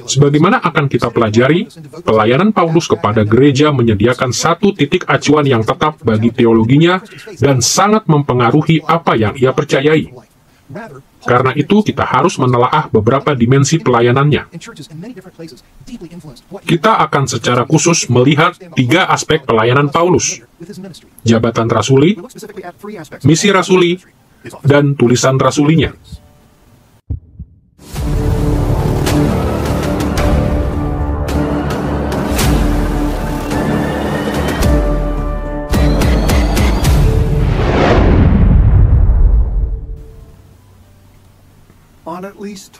Sebagaimana akan kita pelajari, pelayanan Paulus kepada gereja menyediakan satu titik acuan yang tetap bagi teologinya dan sangat mempengaruhi apa yang ia percayai. Karena itu, kita harus menelaah beberapa dimensi pelayanannya. Kita akan secara khusus melihat 3 aspek pelayanan Paulus: jabatan rasuli, misi rasuli, dan tulisan rasulinya.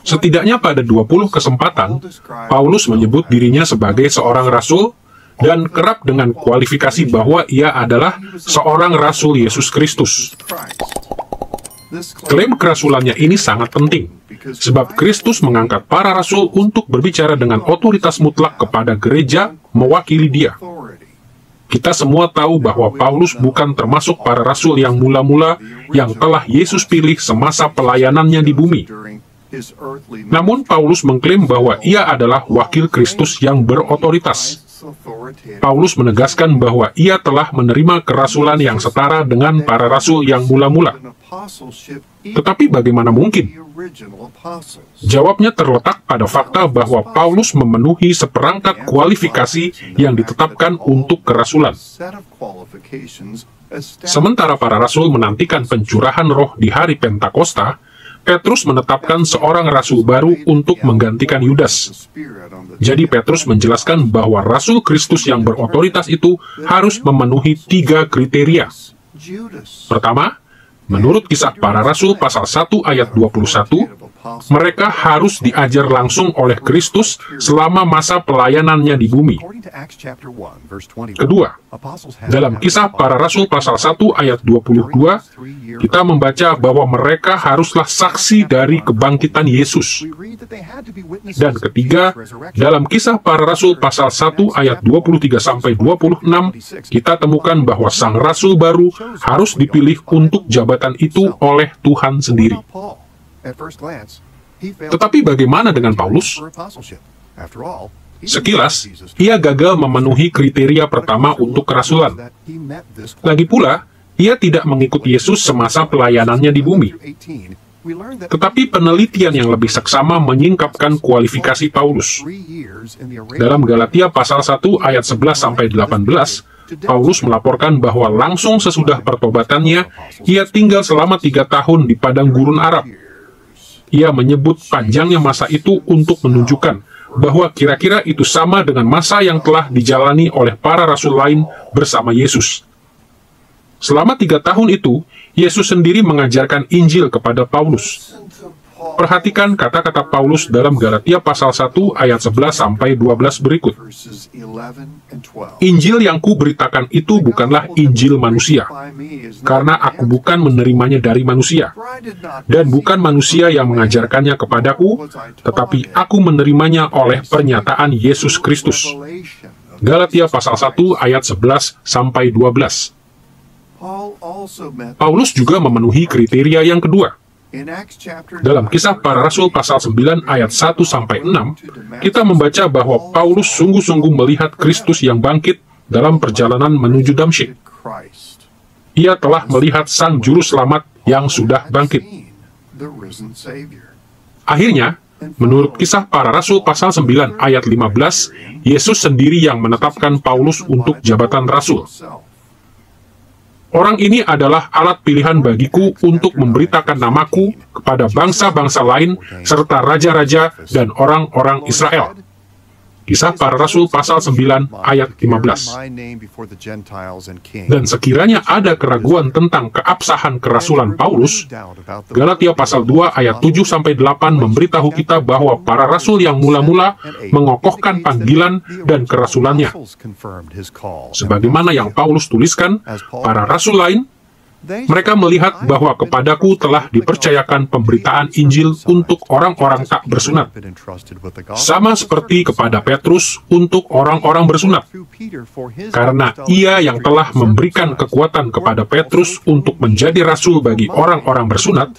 Setidaknya pada 20 kesempatan, Paulus menyebut dirinya sebagai seorang rasul dan kerap dengan kualifikasi bahwa ia adalah seorang rasul Yesus Kristus. Klaim kerasulannya ini sangat penting, sebab Kristus mengangkat para rasul untuk berbicara dengan otoritas mutlak kepada gereja mewakili Dia. Kita semua tahu bahwa Paulus bukan termasuk para rasul yang mula-mula yang telah Yesus pilih semasa pelayanannya di bumi. Namun Paulus mengklaim bahwa ia adalah wakil Kristus yang berotoritas. Paulus menegaskan bahwa ia telah menerima kerasulan yang setara dengan para rasul yang mula-mula. Tetapi bagaimana mungkin? Jawabnya terletak pada fakta bahwa Paulus memenuhi seperangkat kualifikasi yang ditetapkan untuk kerasulan. Sementara para rasul menantikan pencurahan roh di hari Pentakosta, Petrus menetapkan seorang rasul baru untuk menggantikan Yudas. Jadi Petrus menjelaskan bahwa rasul Kristus yang berotoritas itu harus memenuhi 3 kriteria. Pertama, menurut Kisah Para Rasul pasal 1 ayat 21, mereka harus diajar langsung oleh Kristus selama masa pelayanannya di bumi. Kedua, dalam Kisah Para Rasul pasal 1 ayat 22, kita membaca bahwa mereka haruslah saksi dari kebangkitan Yesus. Dan ketiga, dalam Kisah Para Rasul pasal 1 ayat 23-26, kita temukan bahwa sang rasul baru harus dipilih untuk jabatan itu oleh Tuhan sendiri. Tetapi bagaimana dengan Paulus? Sekilas, ia gagal memenuhi kriteria pertama untuk kerasulan. Lagi pula, ia tidak mengikuti Yesus semasa pelayanannya di bumi. Tetapi penelitian yang lebih seksama menyingkapkan kualifikasi Paulus. Dalam Galatia pasal 1 ayat 11-18, Paulus melaporkan bahwa langsung sesudah pertobatannya, ia tinggal selama 3 tahun di padang gurun Arab. Ia menyebut panjangnya masa itu untuk menunjukkan bahwa kira-kira itu sama dengan masa yang telah dijalani oleh para rasul lain bersama Yesus. Selama 3 tahun itu, Yesus sendiri mengajarkan Injil kepada Paulus. Perhatikan kata-kata Paulus dalam Galatia pasal 1 ayat 11-12 berikut. Injil yang kuberitakan itu bukanlah Injil manusia, karena aku bukan menerimanya dari manusia, dan bukan manusia yang mengajarkannya kepadaku, tetapi aku menerimanya oleh pernyataan Yesus Kristus. Galatia pasal 1 ayat 11-12. Paulus juga memenuhi kriteria yang kedua. Dalam Kisah Para Rasul pasal 9 ayat 1-6, kita membaca bahwa Paulus sungguh-sungguh melihat Kristus yang bangkit dalam perjalanan menuju Damsyik. Ia telah melihat Sang Juru Selamat yang sudah bangkit. Akhirnya, menurut Kisah Para Rasul pasal 9 ayat 15, Yesus sendiri yang menetapkan Paulus untuk jabatan rasul. Orang ini adalah alat pilihan bagiku untuk memberitakan namaku kepada bangsa-bangsa lain, serta raja-raja dan orang-orang Israel. Kisah Para Rasul pasal 9 ayat 15. Dan sekiranya ada keraguan tentang keabsahan kerasulan Paulus, Galatia pasal 2 ayat 7-8 memberitahu kita bahwa para rasul yang mula-mula mengokohkan panggilan dan kerasulannya. Sebagaimana yang Paulus tuliskan, para rasul lain, mereka melihat bahwa kepadaku telah dipercayakan pemberitaan Injil untuk orang-orang tak bersunat, sama seperti kepada Petrus untuk orang-orang bersunat. Karena ia yang telah memberikan kekuatan kepada Petrus untuk menjadi rasul bagi orang-orang bersunat,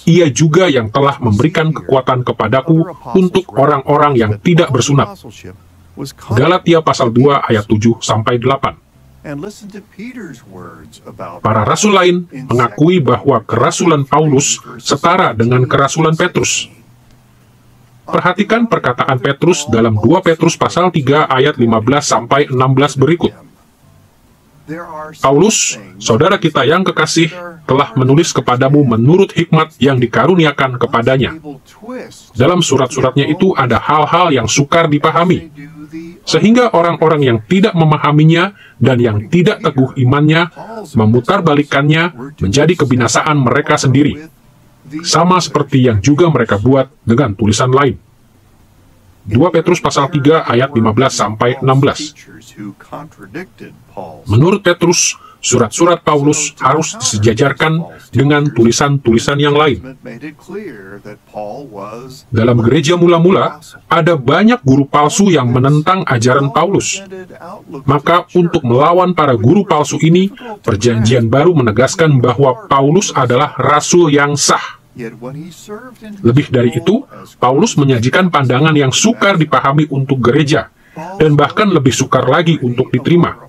Ia juga yang telah memberikan kekuatan kepadaku untuk orang-orang yang tidak bersunat. Galatia pasal 2 ayat 7-8. Para rasul lain mengakui bahwa kerasulan Paulus setara dengan kerasulan Petrus. Perhatikan perkataan Petrus dalam 2 Petrus pasal 3 ayat 15-16 berikut. Paulus, saudara kita yang kekasih, telah menulis kepadamu menurut hikmat yang dikaruniakan kepadanya. Dalam surat-suratnya itu ada hal-hal yang sukar dipahami, sehingga orang-orang yang tidak memahaminya dan yang tidak teguh imannya memutarbalikannya menjadi kebinasaan mereka sendiri. Sama seperti yang juga mereka buat dengan tulisan lain. 2 Petrus pasal 3 ayat 15-16. Menurut Petrus, surat-surat Paulus harus disejajarkan dengan tulisan-tulisan yang lain. Dalam gereja mula-mula, ada banyak guru palsu yang menentang ajaran Paulus. Maka untuk melawan para guru palsu ini, Perjanjian Baru menegaskan bahwa Paulus adalah rasul yang sah. Lebih dari itu, Paulus menyajikan pandangan yang sukar dipahami untuk gereja, dan bahkan lebih sukar lagi untuk diterima.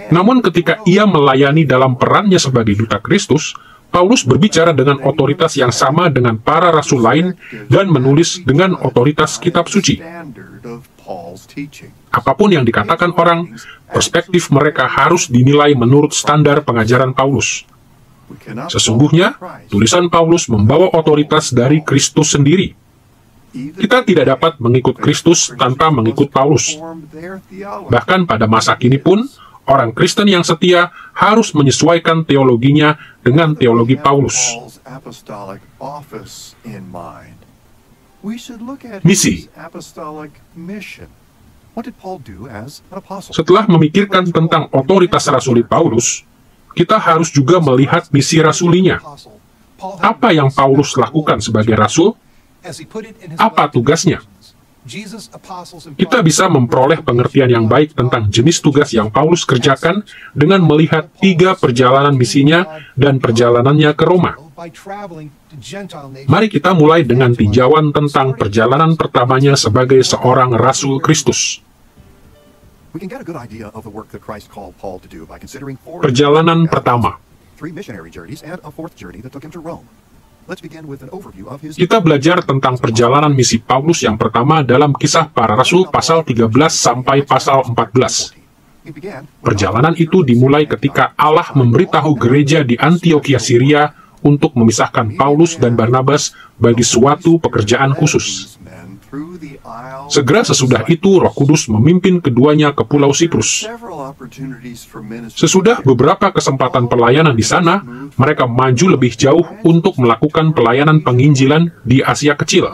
Namun ketika ia melayani dalam perannya sebagai duta Kristus, Paulus berbicara dengan otoritas yang sama dengan para rasul lain dan menulis dengan otoritas kitab suci. Apapun yang dikatakan orang, perspektif mereka harus dinilai menurut standar pengajaran Paulus. Sesungguhnya, tulisan Paulus membawa otoritas dari Kristus sendiri. Kita tidak dapat mengikut Kristus tanpa mengikut Paulus. Bahkan pada masa kini pun, orang Kristen yang setia harus menyesuaikan teologinya dengan teologi Paulus. Misi. Setelah memikirkan tentang otoritas rasuli Paulus, kita harus juga melihat misi rasulinya. Apa yang Paulus lakukan sebagai rasul? Apa tugasnya? Kita bisa memperoleh pengertian yang baik tentang jenis tugas yang Paulus kerjakan dengan melihat 3 perjalanan misinya dan perjalanannya ke Roma. Mari kita mulai dengan tinjauan tentang perjalanan pertamanya sebagai seorang rasul Kristus. Perjalanan pertama. Kita belajar tentang perjalanan misi Paulus yang pertama dalam Kisah Para Rasul pasal 13 sampai pasal 14. Perjalanan itu dimulai ketika Allah memberitahu gereja di Antiokhia Syria untuk memisahkan Paulus dan Barnabas bagi suatu pekerjaan khusus. Segera sesudah itu, Roh Kudus memimpin keduanya ke Pulau Siprus. Sesudah beberapa kesempatan pelayanan di sana, mereka maju lebih jauh untuk melakukan pelayanan penginjilan di Asia Kecil.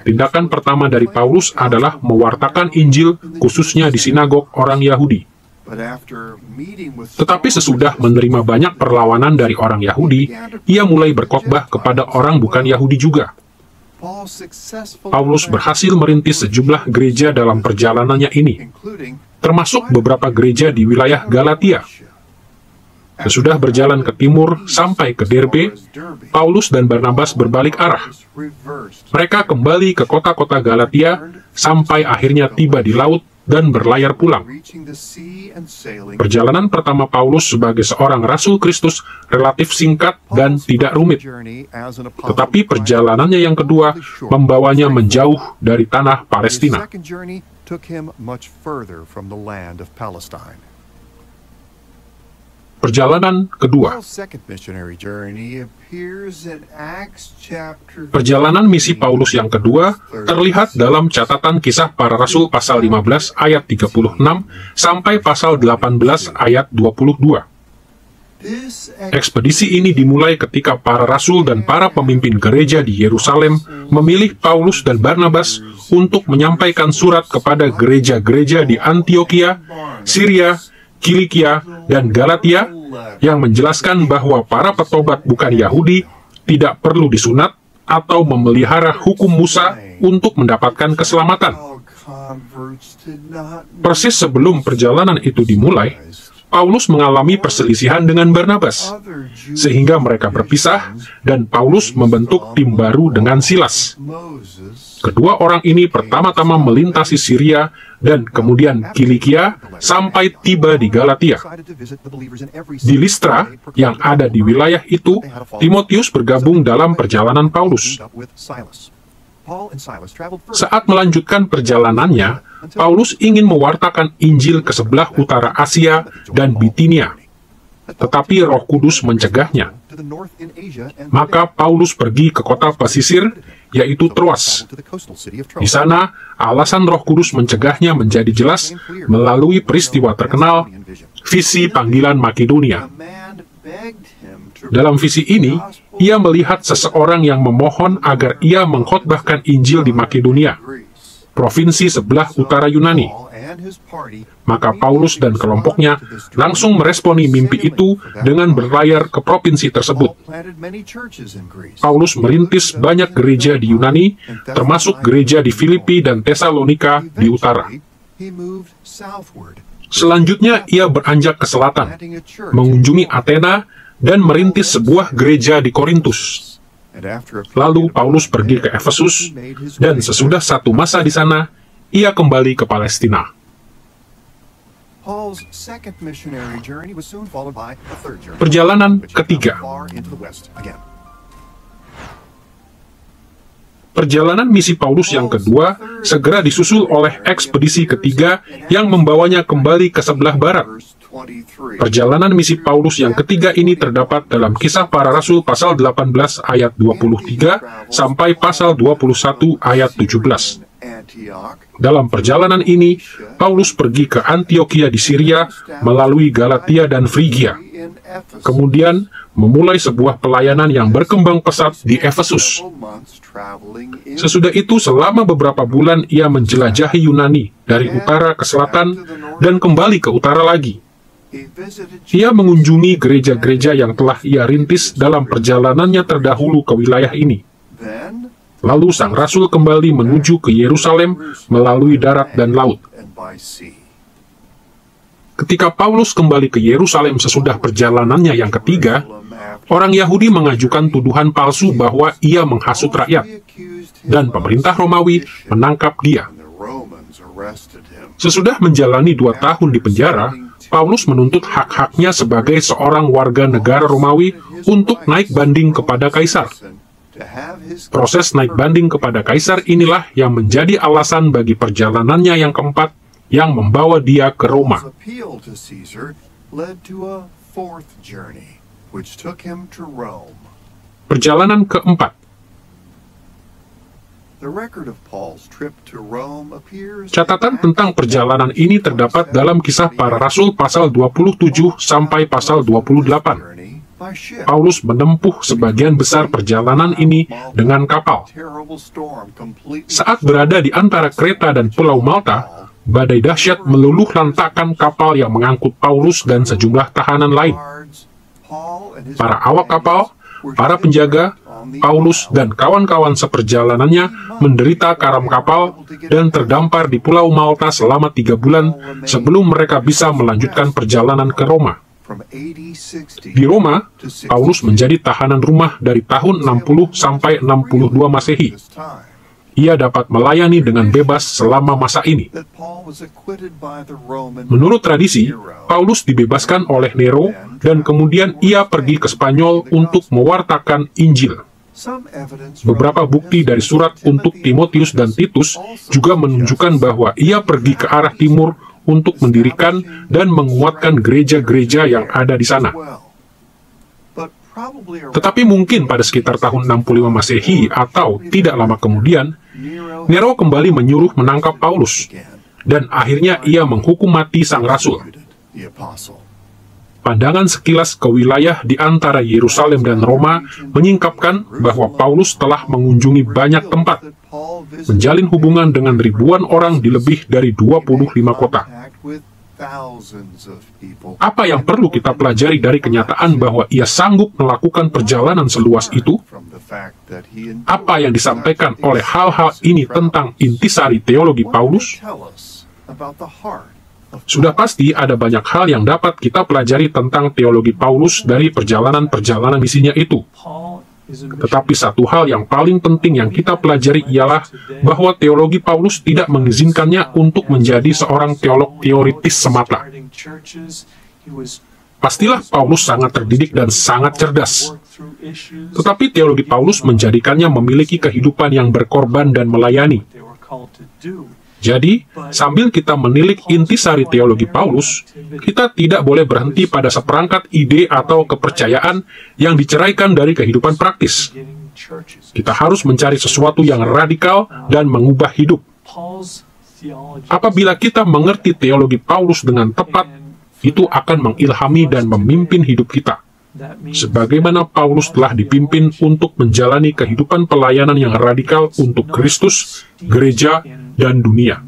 Tindakan pertama dari Paulus adalah mewartakan Injil, khususnya di sinagog orang Yahudi. Tetapi sesudah menerima banyak perlawanan dari orang Yahudi, ia mulai berkhotbah kepada orang bukan Yahudi juga. Paulus berhasil merintis sejumlah gereja dalam perjalanannya ini, termasuk beberapa gereja di wilayah Galatia. Sesudah berjalan ke timur sampai ke Derbe, Paulus dan Barnabas berbalik arah. Mereka kembali ke kota-kota Galatia sampai akhirnya tiba di laut dan berlayar pulang. Perjalanan pertama Paulus sebagai seorang rasul Kristus relatif singkat dan tidak rumit. Tetapi perjalanannya yang kedua membawanya menjauh dari tanah Palestina. Perjalanan kedua. Perjalanan misi Paulus yang kedua terlihat dalam catatan Kisah Para Rasul pasal 15 ayat 36 sampai pasal 18 ayat 22. Ekspedisi ini dimulai ketika para rasul dan para pemimpin gereja di Yerusalem memilih Paulus dan Barnabas untuk menyampaikan surat kepada gereja-gereja di Antiokhia, Syria, Kilikia, dan Galatia yang menjelaskan bahwa para petobat bukan Yahudi tidak perlu disunat atau memelihara hukum Musa untuk mendapatkan keselamatan. Persis sebelum perjalanan itu dimulai, Paulus mengalami perselisihan dengan Barnabas, sehingga mereka berpisah dan Paulus membentuk tim baru dengan Silas. Kedua orang ini pertama-tama melintasi Syria dan kemudian Kilikia sampai tiba di Galatia. Di Listra, yang ada di wilayah itu, Timotius bergabung dalam perjalanan Paulus. Saat melanjutkan perjalanannya, Paulus ingin mewartakan Injil ke sebelah utara Asia dan Bitinia, tetapi Roh Kudus mencegahnya. Maka Paulus pergi ke kota pesisir, yaitu Troas. Di sana, alasan Roh Kudus mencegahnya menjadi jelas melalui peristiwa terkenal, visi panggilan Makedonia. Dalam visi ini, ia melihat seseorang yang memohon agar ia mengkhotbahkan Injil di Makedonia, provinsi sebelah utara Yunani. Maka Paulus dan kelompoknya langsung meresponi mimpi itu dengan berlayar ke provinsi tersebut. Paulus merintis banyak gereja di Yunani, termasuk gereja di Filipi dan Tesalonika di utara. Selanjutnya ia beranjak ke selatan, mengunjungi Athena, dan merintis sebuah gereja di Korintus. Lalu Paulus pergi ke Efesus, dan sesudah satu masa di sana, ia kembali ke Palestina. Perjalanan ketiga. Perjalanan misi Paulus yang kedua segera disusul oleh ekspedisi ketiga yang membawanya kembali ke sebelah barat. Perjalanan misi Paulus yang ketiga ini terdapat dalam Kisah Para Rasul pasal 18 ayat 23 sampai pasal 21 ayat 17. Dalam perjalanan ini, Paulus pergi ke Antiokhia di Syria melalui Galatia dan Frigia. Kemudian, memulai sebuah pelayanan yang berkembang pesat di Efesus. Sesudah itu, selama beberapa bulan ia menjelajahi Yunani dari utara ke selatan dan kembali ke utara lagi. Ia mengunjungi gereja-gereja yang telah ia rintis dalam perjalanannya terdahulu ke wilayah ini. Lalu sang rasul kembali menuju ke Yerusalem melalui darat dan laut. Ketika Paulus kembali ke Yerusalem sesudah perjalanannya yang ketiga, orang Yahudi mengajukan tuduhan palsu bahwa ia menghasut rakyat, dan pemerintah Romawi menangkap dia. Sesudah menjalani 2 tahun di penjara, Paulus menuntut hak-haknya sebagai seorang warga negara Romawi untuk naik banding kepada Kaisar. Proses naik banding kepada Kaisar inilah yang menjadi alasan bagi perjalanannya yang keempat yang membawa dia ke Roma. Perjalanan keempat. Catatan tentang perjalanan ini terdapat dalam Kisah Para Rasul pasal 27 sampai pasal 28. Paulus menempuh sebagian besar perjalanan ini dengan kapal. Saat berada di antara Kreta dan Pulau Malta, badai dahsyat meluluh lantakkan kapal yang mengangkut Paulus dan sejumlah tahanan lain. Para awak kapal, para penjaga, Paulus dan kawan-kawan seperjalanannya menderita karam kapal dan terdampar di Pulau Malta selama 3 bulan sebelum mereka bisa melanjutkan perjalanan ke Roma. Di Roma, Paulus menjadi tahanan rumah dari tahun 60 sampai 62 Masehi. Ia dapat melayani dengan bebas selama masa ini. Menurut tradisi, Paulus dibebaskan oleh Nero dan kemudian ia pergi ke Spanyol untuk mewartakan Injil. Beberapa bukti dari surat untuk Timotius dan Titus juga menunjukkan bahwa ia pergi ke arah timur untuk mendirikan dan menguatkan gereja-gereja yang ada di sana. Tetapi mungkin pada sekitar tahun 65 Masehi atau tidak lama kemudian, Nero kembali menyuruh menangkap Paulus, dan akhirnya ia menghukum mati sang rasul. Pandangan sekilas ke wilayah di antara Yerusalem dan Roma menyingkapkan bahwa Paulus telah mengunjungi banyak tempat, menjalin hubungan dengan ribuan orang di lebih dari 25 kota. Apa yang perlu kita pelajari dari kenyataan bahwa ia sanggup melakukan perjalanan seluas itu? Apa yang disampaikan oleh hal-hal ini tentang intisari teologi Paulus? Sudah pasti ada banyak hal yang dapat kita pelajari tentang teologi Paulus dari perjalanan-perjalanan misinya itu. Tetapi satu hal yang paling penting yang kita pelajari ialah bahwa teologi Paulus tidak mengizinkannya untuk menjadi seorang teolog teoritis semata. Pastilah Paulus sangat terdidik dan sangat cerdas. Tetapi teologi Paulus menjadikannya memiliki kehidupan yang berkorban dan melayani. Jadi, sambil kita menilik intisari teologi Paulus, kita tidak boleh berhenti pada seperangkat ide atau kepercayaan yang diceraikan dari kehidupan praktis. Kita harus mencari sesuatu yang radikal dan mengubah hidup. Apabila kita mengerti teologi Paulus dengan tepat, itu akan mengilhami dan memimpin hidup kita. Sebagaimana Paulus telah dipimpin untuk menjalani kehidupan pelayanan yang radikal untuk Kristus, gereja, dan dunia.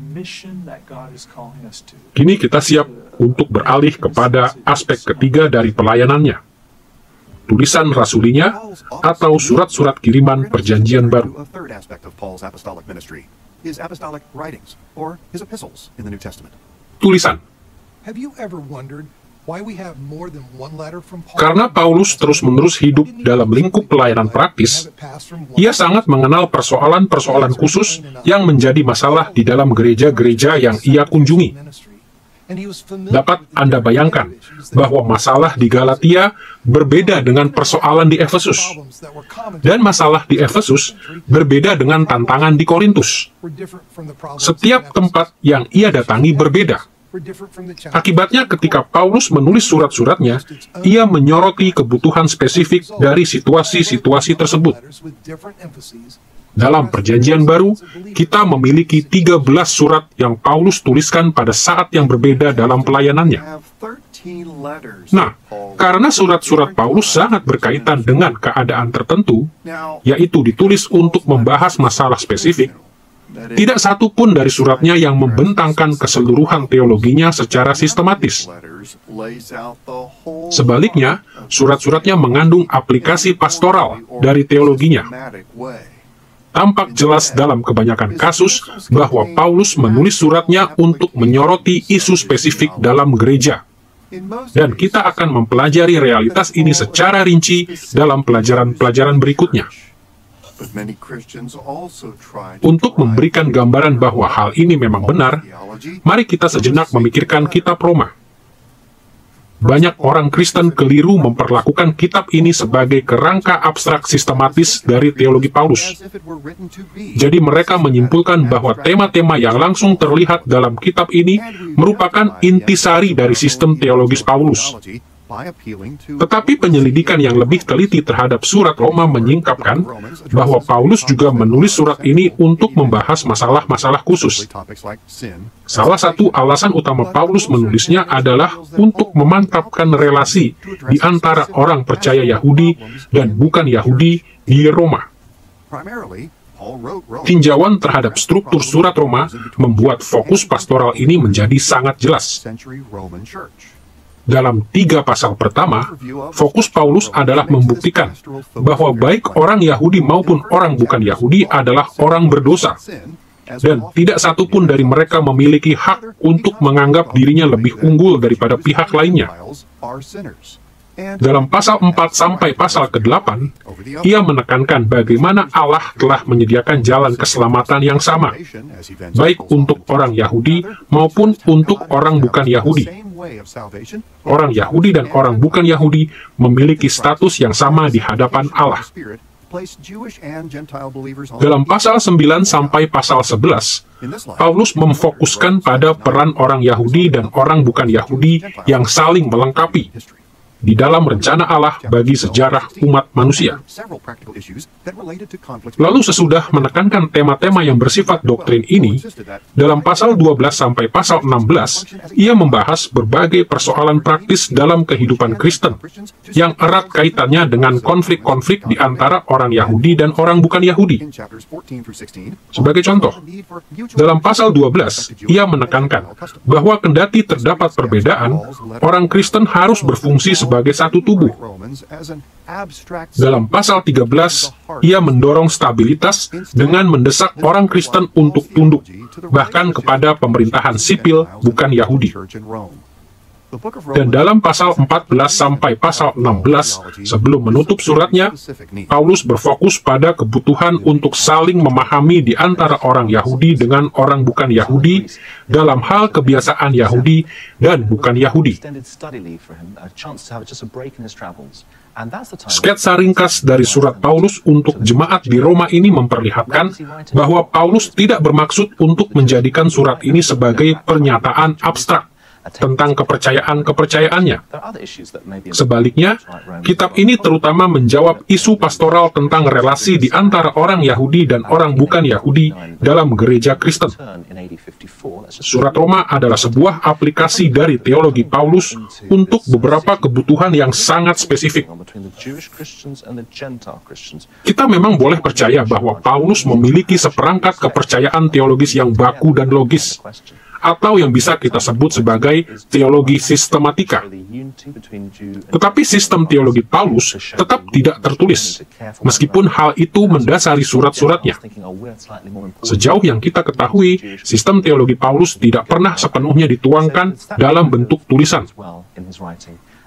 Kini kita siap untuk beralih kepada aspek ketiga dari pelayanannya. Tulisan rasulinya atau surat-surat kiriman perjanjian baru. Tulisan. Karena Paulus terus-menerus hidup dalam lingkup pelayanan praktis, ia sangat mengenal persoalan-persoalan khusus yang menjadi masalah di dalam gereja-gereja yang ia kunjungi. Dapat Anda bayangkan bahwa masalah di Galatia berbeda dengan persoalan di Efesus, dan masalah di Efesus berbeda dengan tantangan di Korintus. Setiap tempat yang ia datangi berbeda. Akibatnya ketika Paulus menulis surat-suratnya, ia menyoroti kebutuhan spesifik dari situasi-situasi tersebut. Dalam perjanjian baru, kita memiliki 13 surat yang Paulus tuliskan pada saat yang berbeda dalam pelayanannya. Nah, karena surat-surat Paulus sangat berkaitan dengan keadaan tertentu, yaitu ditulis untuk membahas masalah spesifik, tidak satu pun dari suratnya yang membentangkan keseluruhan teologinya secara sistematis. Sebaliknya, surat-suratnya mengandung aplikasi pastoral dari teologinya. Tampak jelas dalam kebanyakan kasus bahwa Paulus menulis suratnya untuk menyoroti isu spesifik dalam gereja. Dan kita akan mempelajari realitas ini secara rinci dalam pelajaran-pelajaran berikutnya. Untuk memberikan gambaran bahwa hal ini memang benar, mari kita sejenak memikirkan kitab Roma. Banyak orang Kristen keliru memperlakukan kitab ini sebagai kerangka abstrak sistematis dari teologi Paulus. Jadi mereka menyimpulkan bahwa tema-tema yang langsung terlihat dalam kitab ini merupakan intisari dari sistem teologis Paulus. Tetapi penyelidikan yang lebih teliti terhadap surat Roma menyingkapkan bahwa Paulus juga menulis surat ini untuk membahas masalah-masalah khusus. Salah satu alasan utama Paulus menulisnya adalah untuk memantapkan relasi di antara orang percaya Yahudi dan bukan Yahudi di Roma. Tinjauan terhadap struktur surat Roma membuat fokus pastoral ini menjadi sangat jelas. Dalam 3 pasal pertama, fokus Paulus adalah membuktikan bahwa baik orang Yahudi maupun orang bukan Yahudi adalah orang berdosa, dan tidak satu pun dari mereka memiliki hak untuk menganggap dirinya lebih unggul daripada pihak lainnya. Dalam pasal 4 sampai pasal ke-8, ia menekankan bagaimana Allah telah menyediakan jalan keselamatan yang sama, baik untuk orang Yahudi maupun untuk orang bukan Yahudi. Orang Yahudi dan orang bukan Yahudi memiliki status yang sama di hadapan Allah. Dalam pasal 9 sampai pasal 11, Paulus memfokuskan pada peran orang Yahudi dan orang bukan Yahudi yang saling melengkapi di dalam rencana Allah bagi sejarah umat manusia. Lalu sesudah menekankan tema-tema yang bersifat doktrin ini, dalam pasal 12 sampai pasal 16, ia membahas berbagai persoalan praktis dalam kehidupan Kristen, yang erat kaitannya dengan konflik-konflik di antara orang Yahudi dan orang bukan Yahudi. Sebagai contoh, dalam pasal 12, ia menekankan bahwa kendati terdapat perbedaan, orang Kristen harus berfungsi sebagai satu tubuh. Dalam pasal 13, ia mendorong stabilitas dengan mendesak orang Kristen untuk tunduk, bahkan kepada pemerintahan sipil bukan Yahudi. Dan dalam pasal 14 sampai pasal 16, sebelum menutup suratnya, Paulus berfokus pada kebutuhan untuk saling memahami di antara orang Yahudi dengan orang bukan Yahudi dalam hal kebiasaan Yahudi dan bukan Yahudi. Sketsa ringkas dari surat Paulus untuk jemaat di Roma ini memperlihatkan bahwa Paulus tidak bermaksud untuk menjadikan surat ini sebagai pernyataan abstrak tentang kepercayaan-kepercayaannya. Sebaliknya, kitab ini terutama menjawab isu pastoral tentang relasi di antara orang Yahudi dan orang bukan Yahudi dalam gereja Kristen. Surat Roma adalah sebuah aplikasi dari teologi Paulus untuk beberapa kebutuhan yang sangat spesifik. Kita memang boleh percaya bahwa Paulus memiliki seperangkat kepercayaan teologis yang baku dan logis, atau yang bisa kita sebut sebagai teologi sistematika. Tetapi sistem teologi Paulus tetap tidak tertulis, meskipun hal itu mendasari surat-suratnya. Sejauh yang kita ketahui, sistem teologi Paulus tidak pernah sepenuhnya dituangkan dalam bentuk tulisan.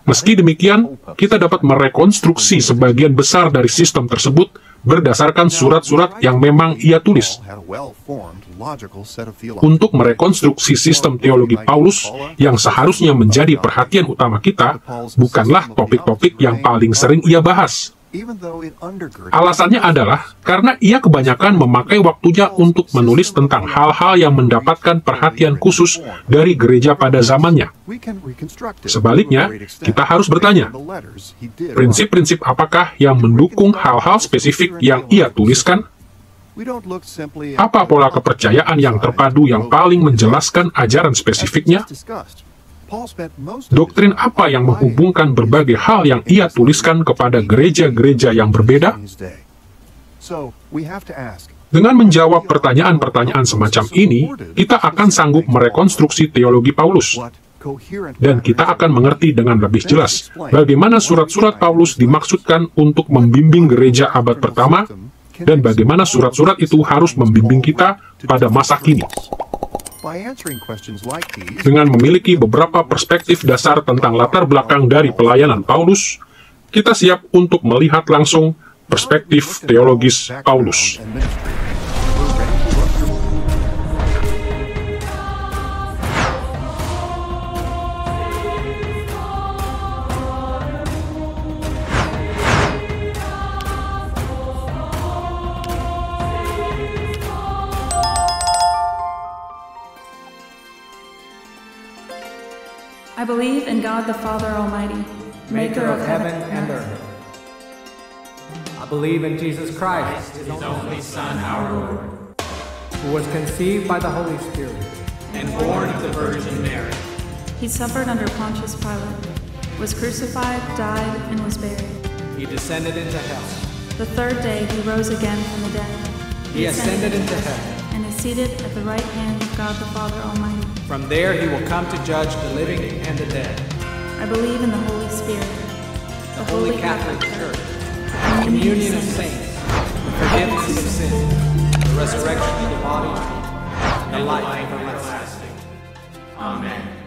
Meski demikian, kita dapat merekonstruksi sebagian besar dari sistem tersebut berdasarkan surat-surat yang memang ia tulis. Untuk merekonstruksi sistem teologi Paulus yang seharusnya menjadi perhatian utama kita, bukanlah topik-topik yang paling sering ia bahas. Alasannya adalah karena ia kebanyakan memakai waktunya untuk menulis tentang hal-hal yang mendapatkan perhatian khusus dari gereja pada zamannya. Sebaliknya, kita harus bertanya, prinsip-prinsip apakah yang mendukung hal-hal spesifik yang ia tuliskan? Apa pola kepercayaan yang terpadu yang paling menjelaskan ajaran spesifiknya? Doktrin apa yang menghubungkan berbagai hal yang ia tuliskan kepada gereja-gereja yang berbeda? Dengan menjawab pertanyaan-pertanyaan semacam ini, kita akan sanggup merekonstruksi teologi Paulus. Dan kita akan mengerti dengan lebih jelas bagaimana surat-surat Paulus dimaksudkan untuk membimbing gereja abad pertama, dan bagaimana surat-surat itu harus membimbing kita pada masa kini. Dengan memiliki beberapa perspektif dasar tentang latar belakang dari pelayanan Paulus, kita siap untuk melihat langsung perspektif teologis Paulus. I believe in God the Father Almighty, maker of heaven and earth. I believe in Jesus Christ, His only Son, our Lord, who was conceived by the Holy Spirit and born of the Virgin Mary. He suffered under Pontius Pilate, was crucified, died, and was buried. He descended into hell. The third day he rose again from the dead. He ascended into heaven, and is seated at the right hand of God the Father Almighty. From there he will come to judge the living and the dead. I believe in the Holy Spirit, The Holy Catholic Church, the communion of saints, the forgiveness of sins, the resurrection of the body, and the life everlasting. Amen.